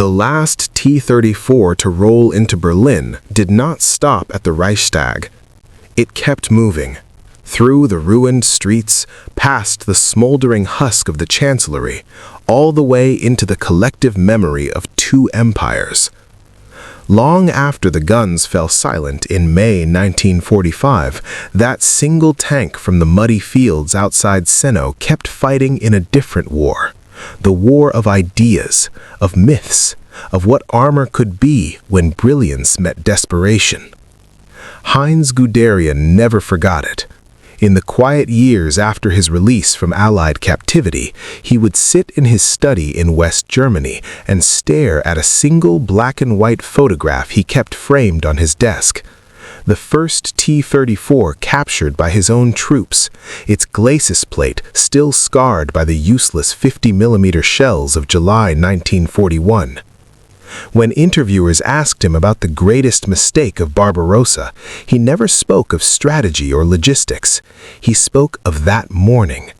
The last T-34 to roll into Berlin did not stop at the Reichstag. It kept moving, through the ruined streets, past the smoldering husk of the Chancellery, all the way into the collective memory of two empires. Long after the guns fell silent in May 1945, that single tank from the muddy fields outside Seno kept fighting in a different war. The war of ideas, of myths, of what armor could be when brilliance met desperation. Heinz Guderian never forgot it. In the quiet years after his release from Allied captivity, he would sit in his study in West Germany and stare at a single black and white photograph he kept framed on his desk. The first T-34 captured by his own troops, its glacis plate still scarred by the useless 50mm shells of July 1941. When interviewers asked him about the greatest mistake of Barbarossa, he never spoke of strategy or logistics. He spoke of that morning.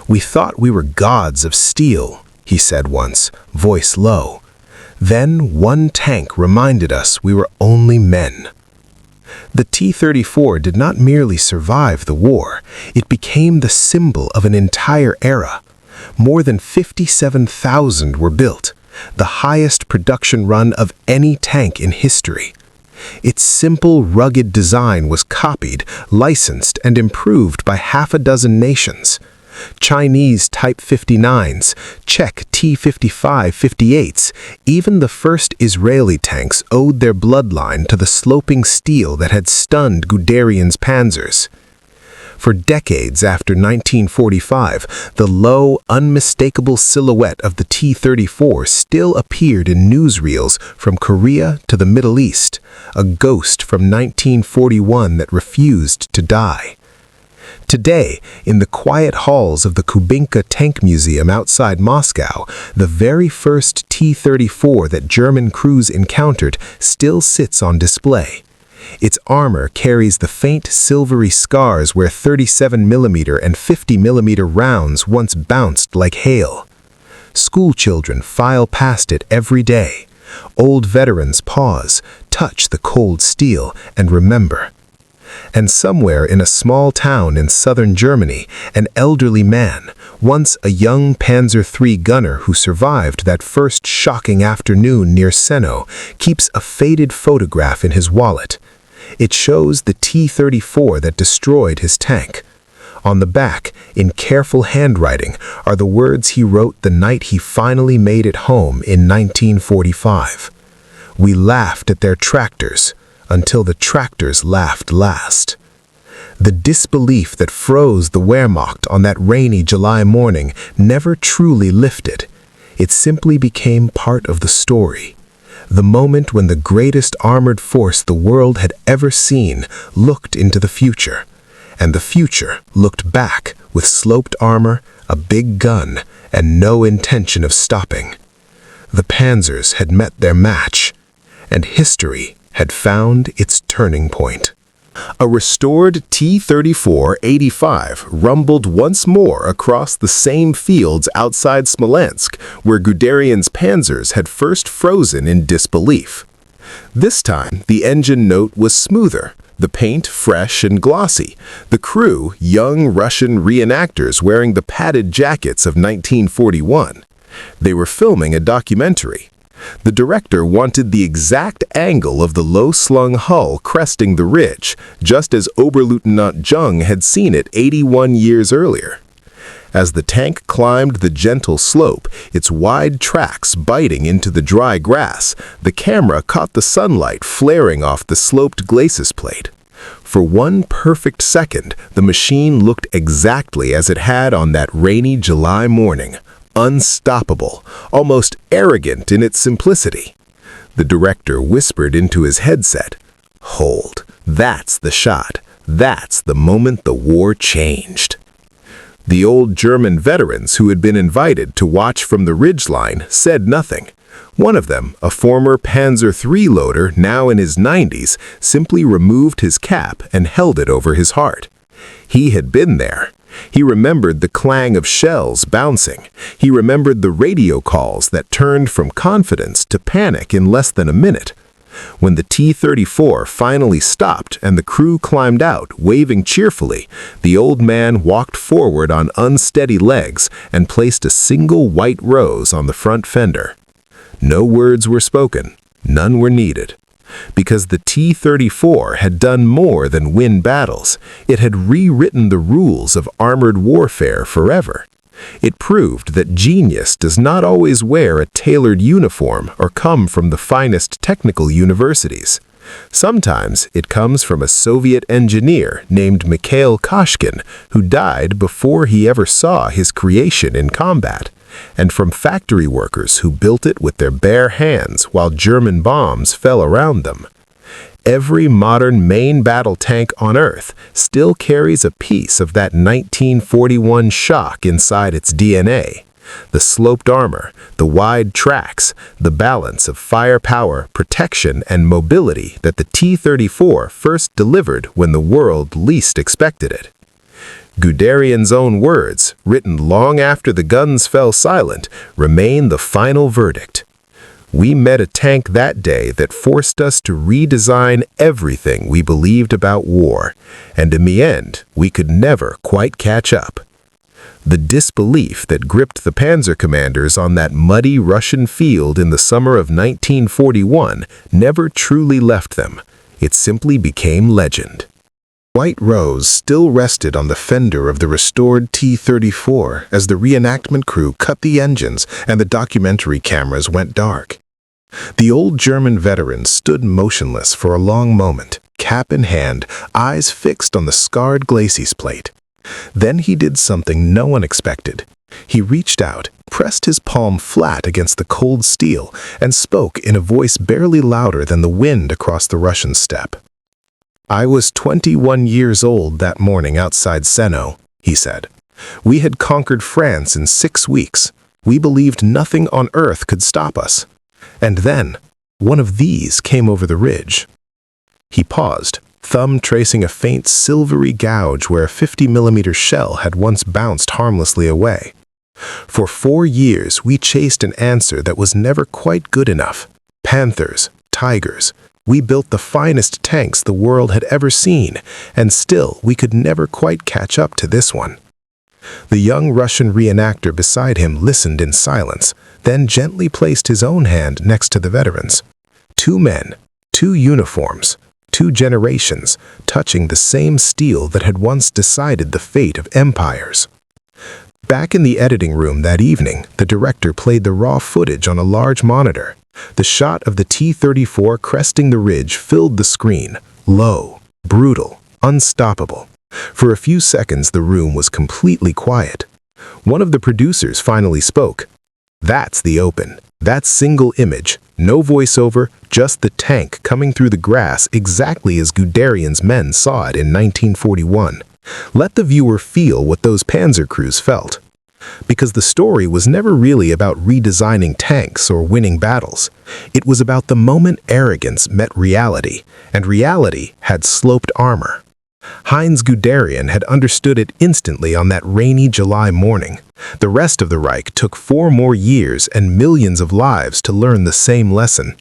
"We thought we were gods of steel," he said once, voice low. "Then one tank reminded us we were only men." The T-34 did not merely survive the war, it became the symbol of an entire era. More than 57,000 were built, the highest production run of any tank in history. Its simple, rugged design was copied, licensed, and improved by half a dozen nations. Chinese Type 59s, Czech T-55-58s, even the first Israeli tanks owed their bloodline to the sloping steel that had stunned Guderian's panzers. For decades after 1945, the low, unmistakable silhouette of the T-34 still appeared in newsreels from Korea to the Middle East, a ghost from 1941 that refused to die. Today, in the quiet halls of the Kubinka Tank Museum outside Moscow, the very first T-34 that German crews encountered still sits on display. Its armor carries the faint silvery scars where 37mm and 50mm rounds once bounced like hail. Schoolchildren file past it every day. Old veterans pause, touch the cold steel, and remember. And somewhere in a small town in southern Germany, an elderly man, once a young Panzer III gunner who survived that first shocking afternoon near Seno, keeps a faded photograph in his wallet. It shows the T-34 that destroyed his tank. On the back, in careful handwriting, are the words he wrote the night he finally made it home in 1945. "We laughed at their tractors, until the tractors laughed last." The disbelief that froze the Wehrmacht on that rainy July morning never truly lifted. It simply became part of the story. The moment when the greatest armored force the world had ever seen looked into the future, and the future looked back with sloped armor, a big gun, and no intention of stopping. The panzers had met their match, and history had found its turning point. A restored T-34-85 rumbled once more across the same fields outside Smolensk, where Guderian's panzers had first frozen in disbelief. This time, the engine note was smoother, the paint fresh and glossy, the crew young Russian reenactors wearing the padded jackets of 1941. They were filming a documentary. The director wanted the exact angle of the low-slung hull cresting the ridge, just as Oberleutnant Jung had seen it 81 years earlier. As the tank climbed the gentle slope, its wide tracks biting into the dry grass, the camera caught the sunlight flaring off the sloped glacis plate. For one perfect second, the machine looked exactly as it had on that rainy July morning. Unstoppable, almost arrogant in its simplicity. The director whispered into his headset, "Hold, that's the shot. That's the moment the war changed." The old German veterans who had been invited to watch from the ridgeline said nothing. One of them, a former Panzer III loader now in his 90s, simply removed his cap and held it over his heart. He had been there. He remembered the clang of shells bouncing. He remembered the radio calls that turned from confidence to panic in less than a minute. When the T-34 finally stopped and the crew climbed out, waving cheerfully, the old man walked forward on unsteady legs and placed a single white rose on the front fender. No words were spoken. None were needed. Because the T-34 had done more than win battles. It had rewritten the rules of armored warfare forever. It proved that genius does not always wear a tailored uniform or come from the finest technical universities. Sometimes it comes from a Soviet engineer named Mikhail Koshkin, who died before he ever saw his creation in combat, and from factory workers who built it with their bare hands while German bombs fell around them. Every modern main battle tank on Earth still carries a piece of that 1941 shock inside its DNA. The sloped armor, the wide tracks, the balance of firepower, protection, and mobility that the T-34 first delivered when the world least expected it. Guderian's own words, written long after the guns fell silent, remain the final verdict. We met a tank that day that forced us to redesign everything we believed about war, and in the end, we could never quite catch up. The disbelief that gripped the panzer commanders on that muddy Russian field in the summer of 1941 never truly left them. It simply became legend. White rose still rested on the fender of the restored T-34 as the reenactment crew cut the engines and the documentary cameras went dark. The old German veteran stood motionless for a long moment, cap in hand, eyes fixed on the scarred glacis plate. Then he did something no one expected. He reached out, pressed his palm flat against the cold steel, and spoke in a voice barely louder than the wind across the Russian steppe. "I was 21 years old that morning outside Seno," he said. "We had conquered France in 6 weeks. We believed nothing on earth could stop us. And then, one of these came over the ridge." He paused, thumb tracing a faint silvery gouge where a 50mm shell had once bounced harmlessly away. "For 4 years, we chased an answer that was never quite good enough. Panthers, Tigers. We built the finest tanks the world had ever seen, and still we could never quite catch up to this one." The young Russian reenactor beside him listened in silence, then gently placed his own hand next to the veteran's. 2 men, 2 uniforms, 2 generations, touching the same steel that had once decided the fate of empires. Back in the editing room that evening, the director played the raw footage on a large monitor. The shot of the T-34 cresting the ridge filled the screen, low, brutal, unstoppable. For a few seconds, the room was completely quiet. One of the producers finally spoke. "That's the open. That single image. No voiceover, just the tank coming through the grass exactly as Guderian's men saw it in 1941. Let the viewer feel what those panzer crews felt." Because the story was never really about redesigning tanks or winning battles. It was about the moment arrogance met reality, and reality had sloped armor. Heinz Guderian had understood it instantly on that rainy July morning. The rest of the Reich took 4 more years and millions of lives to learn the same lesson.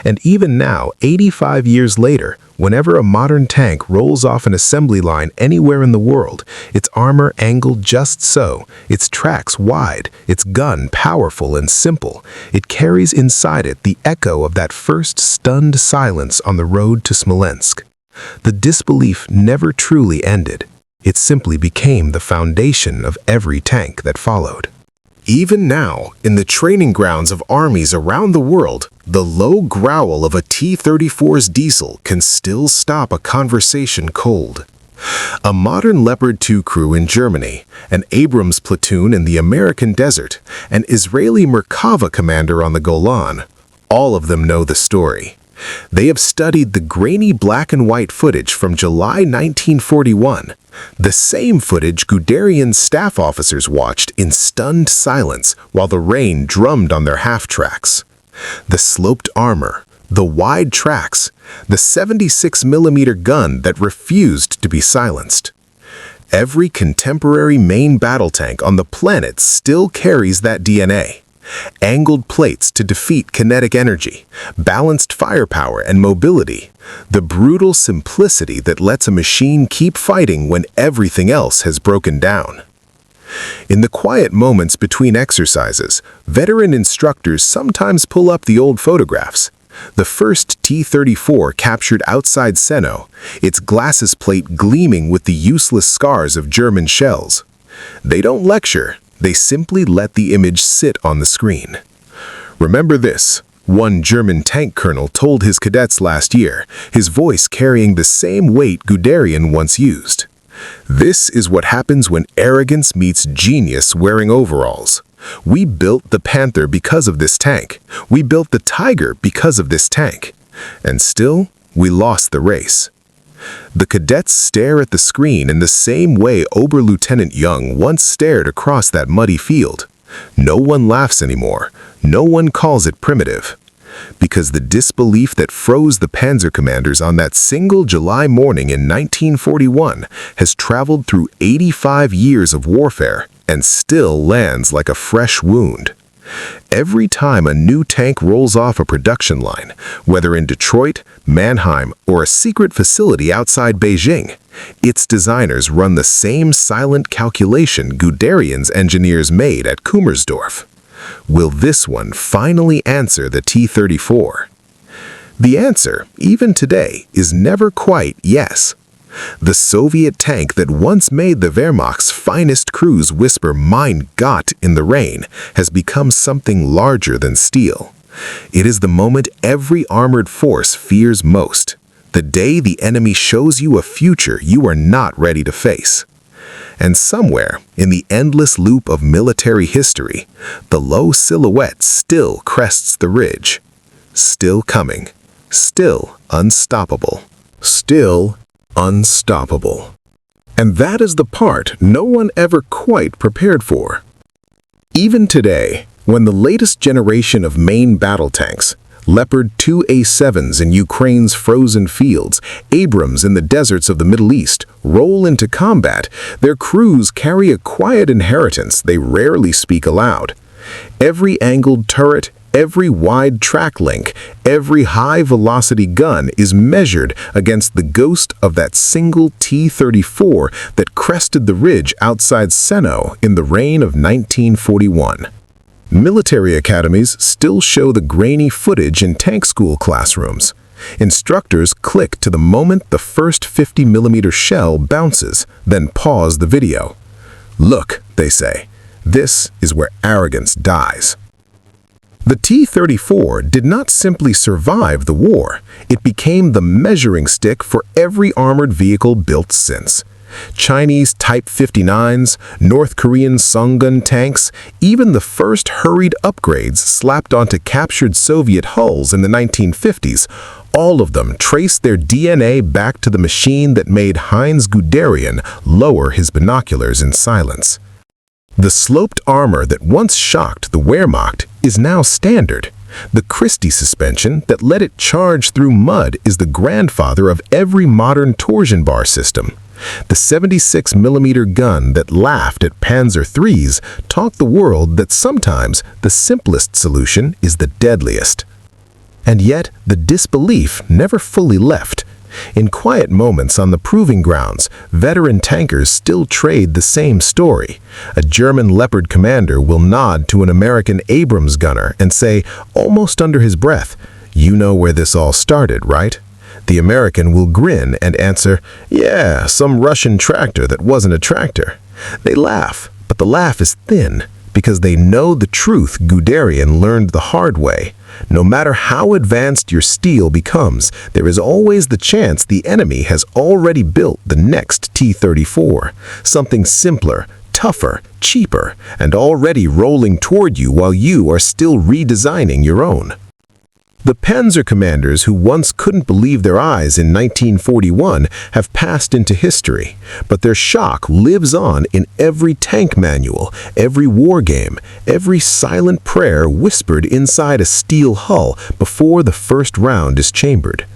And even now, 85 years later, whenever a modern tank rolls off an assembly line anywhere in the world, its armor angled just so, its tracks wide, its gun powerful and simple, it carries inside it the echo of that first stunned silence on the road to Smolensk. The disbelief never truly ended. It simply became the foundation of every tank that followed. Even now, in the training grounds of armies around the world, the low growl of a T-34's diesel can still stop a conversation cold. A modern Leopard 2 crew in Germany, an Abrams platoon in the American desert, an Israeli Merkava commander on the Golan, all of them know the story. They have studied the grainy black and white footage from July 1941, the same footage Guderian's staff officers watched in stunned silence while the rain drummed on their half-tracks. The sloped armor, the wide tracks, the 76mm gun that refused to be silenced. Every contemporary main battle tank on the planet still carries that DNA. Angled plates to defeat kinetic energy, balanced firepower and mobility, the brutal simplicity that lets a machine keep fighting when everything else has broken down. In the quiet moments between exercises, veteran instructors sometimes pull up the old photographs. The first T-34 captured outside Seno, its glasses plate gleaming with the useless scars of German shells. They don't lecture, they simply let the image sit on the screen. "Remember this," one German tank colonel told his cadets last year, his voice carrying the same weight Guderian once used. "This is what happens when arrogance meets genius wearing overalls. We built the Panther because of this tank. We built the Tiger because of this tank. And still, we lost the race." The cadets stare at the screen in the same way Oberlieutenant Young once stared across that muddy field. No one laughs anymore. No one calls it primitive. Because the disbelief that froze the Panzer commanders on that single July morning in 1941 has traveled through 85 years of warfare and still lands like a fresh wound. Every time a new tank rolls off a production line, whether in Detroit, Mannheim, or a secret facility outside Beijing, its designers run the same silent calculation Guderian's engineers made at Kummersdorf. Will this one finally answer the T-34? The answer, even today, is never quite yes. The Soviet tank that once made the Wehrmacht's finest crews whisper "Mein Gott" in the rain has become something larger than steel. It is the moment every armored force fears most, the day the enemy shows you a future you are not ready to face. And somewhere, in the endless loop of military history, the low silhouette still crests the ridge. Still coming. Still unstoppable. Still unstoppable. And that is the part no one ever quite prepared for. Even today, when the latest generation of main battle tanks, Leopard 2A7s in Ukraine's frozen fields, Abrams in the deserts of the Middle East, roll into combat, their crews carry a quiet inheritance they rarely speak aloud. Every angled turret, every wide track link, every high-velocity gun is measured against the ghost of that single T-34 that crested the ridge outside Seno in the rain of 1941. Military academies still show the grainy footage in tank school classrooms. Instructors click to the moment the first 50mm shell bounces, then pause the video. "Look," they say, "this is where arrogance dies." The T-34 did not simply survive the war, it became the measuring stick for every armored vehicle built since. Chinese Type 59s, North Korean Songun tanks, even the first hurried upgrades slapped onto captured Soviet hulls in the 1950s, all of them traced their DNA back to the machine that made Heinz Guderian lower his binoculars in silence. The sloped armor that once shocked the Wehrmacht is now standard. The Christie suspension that let it charge through mud is the grandfather of every modern torsion bar system. The 76mm gun that laughed at Panzer IIIs taught the world that sometimes the simplest solution is the deadliest. And yet, the disbelief never fully left. In quiet moments on the proving grounds, veteran tankers still trade the same story. A German Leopard commander will nod to an American Abrams gunner and say, almost under his breath, "You know where this all started, right?" The American will grin and answer, "Yeah, some Russian tractor that wasn't a tractor." They laugh, but the laugh is thin, because they know the truth Guderian learned the hard way. No matter how advanced your steel becomes, there is always the chance the enemy has already built the next T-34, something simpler, tougher, cheaper, and already rolling toward you while you are still redesigning your own. The Panzer commanders who once couldn't believe their eyes in 1941 have passed into history, but their shock lives on in every tank manual, every war game, every silent prayer whispered inside a steel hull before the first round is chambered.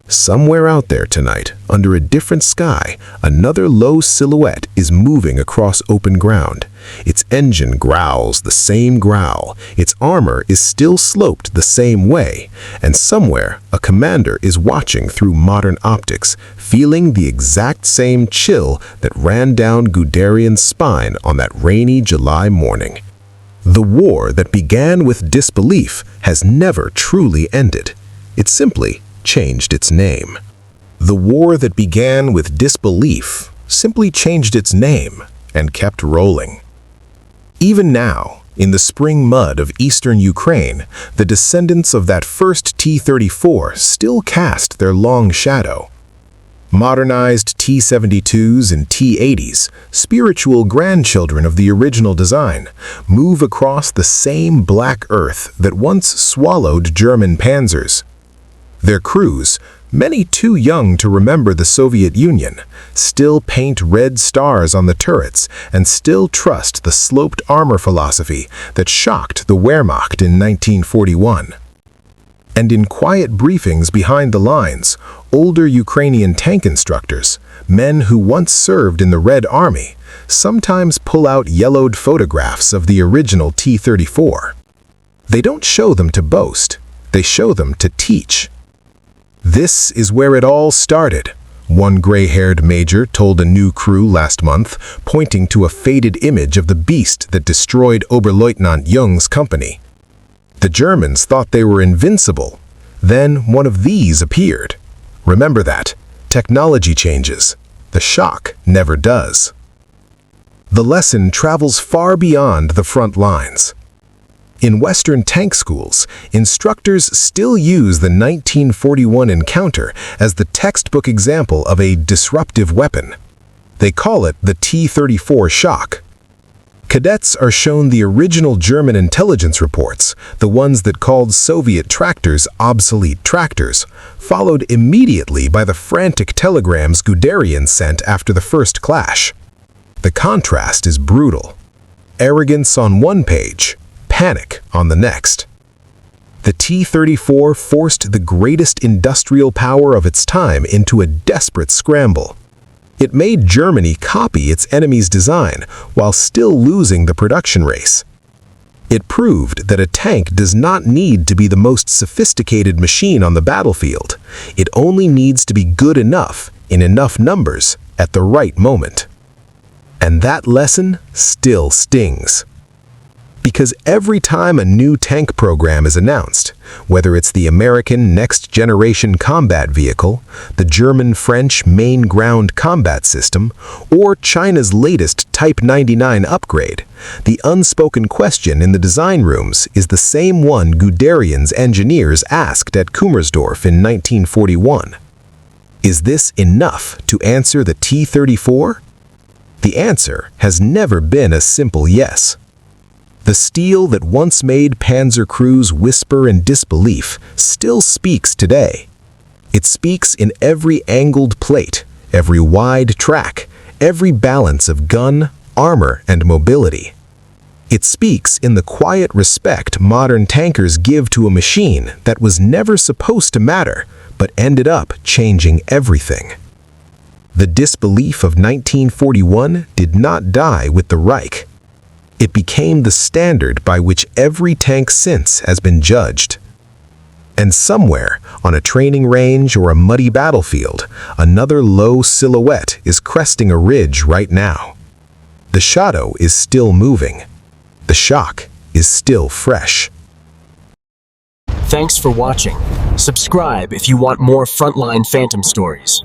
Somewhere out there tonight, under a different sky, another low silhouette is moving across open ground. Its engine growls the same growl, its armor is still sloped the same way, and somewhere a commander is watching through modern optics, feeling the exact same chill that ran down Guderian's spine on that rainy July morning. The war that began with disbelief has never truly ended. It simply changed its name. The war that began with disbelief simply changed its name and kept rolling. Even now, in the spring mud of eastern Ukraine, the descendants of that first T-34 still cast their long shadow. Modernized T-72s and T-80s, spiritual grandchildren of the original design, move across the same black earth that once swallowed German panzers. Their crews, many too young to remember the Soviet Union, still paint red stars on the turrets and still trust the sloped armor philosophy that shocked the Wehrmacht in 1941. And in quiet briefings behind the lines, older Ukrainian tank instructors, men who once served in the Red Army, sometimes pull out yellowed photographs of the original T-34. They don't show them to boast, they show them to teach. This is where it all started, one gray-haired major told a new crew last month, pointing to a faded image of the beast that destroyed Oberleutnant Jung's company. The Germans thought they were invincible. Then one of these appeared. Remember that. Technology changes. The shock never does. The lesson travels far beyond the front lines. In Western tank schools, instructors still use the 1941 encounter as the textbook example of a disruptive weapon. They call it the T-34 shock. Cadets are shown the original German intelligence reports, the ones that called Soviet tractors obsolete tractors, followed immediately by the frantic telegrams Guderian sent after the first clash. The contrast is brutal. Arrogance on one page, panic on the next. The T-34 forced the greatest industrial power of its time into a desperate scramble. It made Germany copy its enemy's design while still losing the production race. It proved that a tank does not need to be the most sophisticated machine on the battlefield. It only needs to be good enough, in enough numbers, at the right moment. And that lesson still stings. Because every time a new tank program is announced, whether it's the American next-generation combat vehicle, the German-French main ground combat system, or China's latest Type 99 upgrade, the unspoken question in the design rooms is the same one Guderian's engineers asked at Kummersdorf in 1941. Is this enough to answer the T-34? The answer has never been a simple yes. The steel that once made panzer crews whisper in disbelief still speaks today. It speaks in every angled plate, every wide track, every balance of gun, armor, and mobility. It speaks in the quiet respect modern tankers give to a machine that was never supposed to matter, but ended up changing everything. The disbelief of 1941 did not die with the Reich. It became the standard by which every tank since has been judged. And somewhere, on a training range or a muddy battlefield, another low silhouette is cresting a ridge right now. The shadow is still moving. The shock is still fresh. Thanks for watching. Subscribe if you want more Frontline Phantom stories.